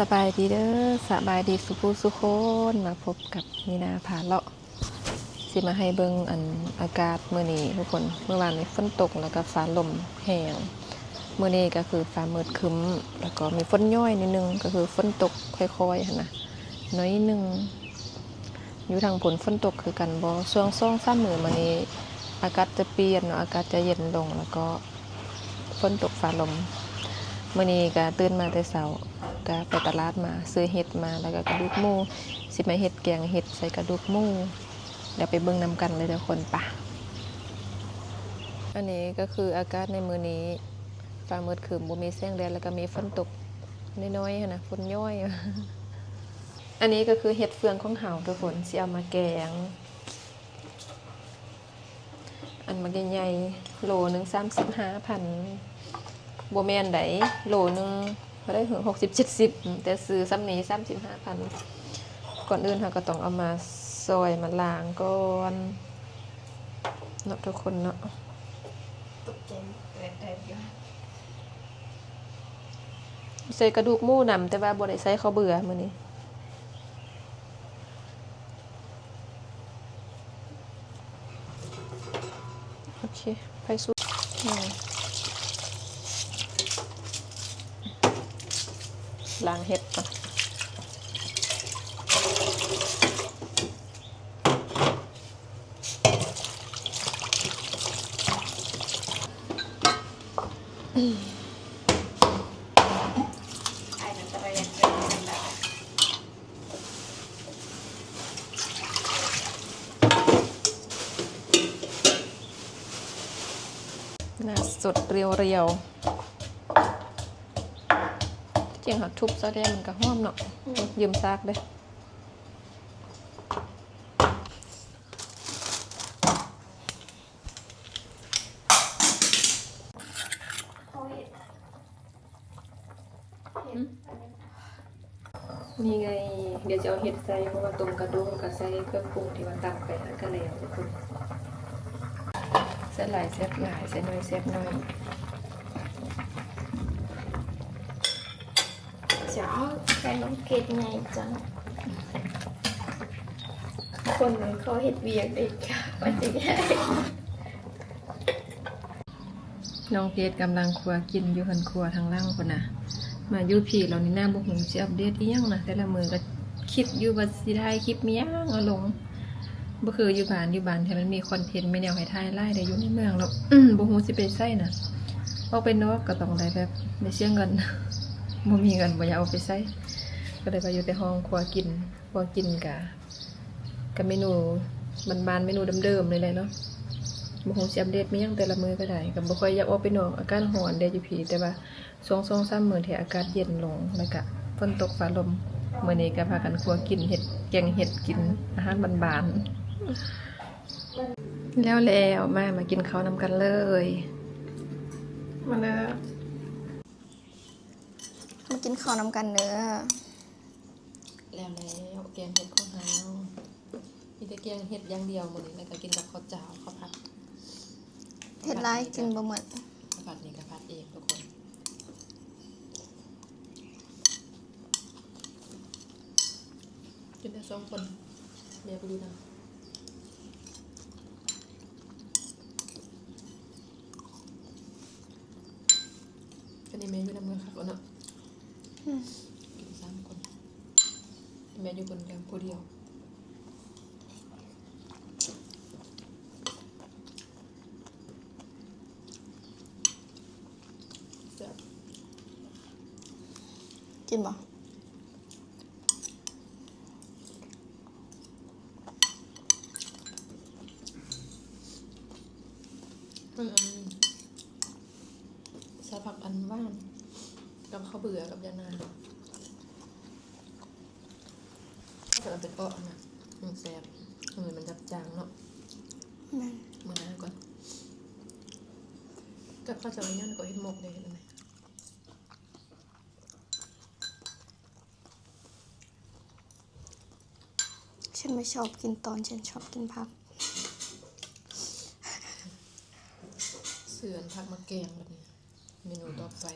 สบายดีเด้อสบายดีสุขสุขคนมาพบกับนีนาผาเลาะสิมาให้เบิ่งอากาศมื้อนี้ทุกคนเมื่อวานนี้ฝนตกแล้วก็ฟ้าลมแห้งมื้อนี้ก็คือฟ้ามืดครึ้มแล้วก็มีฝนย่อยนิดนึงก็คือฝนตกค่อยๆหั่นนะน้อยนึงอยู่ทางผลฝนตกคือกันบ่ช่วง2-3มื้อมานี้อากาศจะเปลี่ยนเนาะอากาศจะเย็นลงแล้วก็ฝนตกฟ้าลมมื้อนี้ก็ตื่นมาแต่เช้าก็ไปตลาดมาซื้อเห็ดมาแล้วก็กระดูกหมูสิมาเห็ดแกงเห็ดใส่กระดูกหมูเดี๋ยวไปเบิ่งนำกันเลยทุกคนปะอันนี้ก็คืออากาศในมื้อนี้ฟ้ามืดครึ้มบ่มีแสงแดดแล้วก็มีฝนตกน้อยๆนะฝนย่อยอันนี้ก็คือเห็ดเฟืองของเฮาทุกคนสิเอามาแกงอันมันใหญ่ๆโลนึง35,000บ่แม่นไดโลนึงก็ได้ถึง60-70แต่ซื้อซ้ำนี้35,000ก่อนอื่นเราก็ต้องเอามาซอยมาล้างก่อนเนาะทุกคนเนาะตกใจแตกอยู่ใส่กระดูกหมูนำแต่ว่าบ่ได้ใส่ข้าวเบื่อมื้อนี้โอเคไปสู้ล้างเห็ดก่อนน่าสดเรียวๆจริงค่ะทุบซะได้มันก็หอมเนาะยืมซากเด้นี่ไงเดี๋ยวจะเอาเห็ดใส่เพราะว่าต้มกระดูกกับใส่เครื่องปรุงที่ว่าตักไปแล้วก็แล้วทุกคนเส้นหลายเส้นหลายเส้นน้อยเส้นน้อยจะเอาใส่น้ำเกลือไงจังคนมันเขาเห็ดเวียกเด็กมันจะใหญ่น้องเพชรกำลังครัวกินอยู่หันครัวทางล่างคนน่ะมาอยู่พี่เรานี่หน้าบุกหงสิอัปเดตอีหยังนะแต่ละมือก็คิดอยู่ว่าสิถ่ายคลิปมีหยังเอาลงบ่คืออยู่บ้านที่มันมีคอนเทนต์ไม่แนวให้ถ่ายไล่ได้อยู่ในเมืองแล้วบ่ฮู้สิไปไสน่ะออกไปนอกก็ต้องได้แบบได้เสียเงินบ่มีเงินบ่อยากเอาไปไสก็เลยไปอยู่แต่ห้องครัวกินกับเมนูบ้านๆเมนูเดิมๆเลยแหละเนาะบ่ฮู้สิอัปเดตมีหยังแต่ละมื้อก็ได้ก็บ่ค่อยอยากออกไปนอกอากาศร้อนเด้อยู่พี่แต่ว่า2-3 มื้อที่อากาศเย็นลงแล้วก็ฝนตกฟ้าลมมื้อนี้ก็พากันครัวกินเห็ดแกงเห็ดกินอาหารบ้านๆแล้วมากินข้าวนำกันเลยมาเด้อมากินข้าวนำกันเนื้อแล้วแกงเห็ดของเฮามีแต่แกงเห็ดอย่างเดียวมื้อนี้แล้วก็กินกับข้าวเจ้าข้าวผัดเห็ดไรกินบ่หมดข้าวผัดนี่ก็ผัดเองทุกคนกินได้2 คนเมียไปดูนะอันนี้เมียอยู่ในเมืองครับเนาะกิน3 คนเมียอยู่คนเดียวผู้เดียวกินบ่ใส่ผักอันว่านกับข้าวเบื่อกับยานางจะเอาเป็นอ้อนะมันแซ่บมือมันจับจางเนาะมือหน้าก่อนกับข้าวจะเอาย่างก็เห็ดหมกเลยเห็นไหมฉันไม่ชอบกินตอนฉันชอบกินผัก เสื่อนผักมะแกงแบบนี้เมนูต่อไป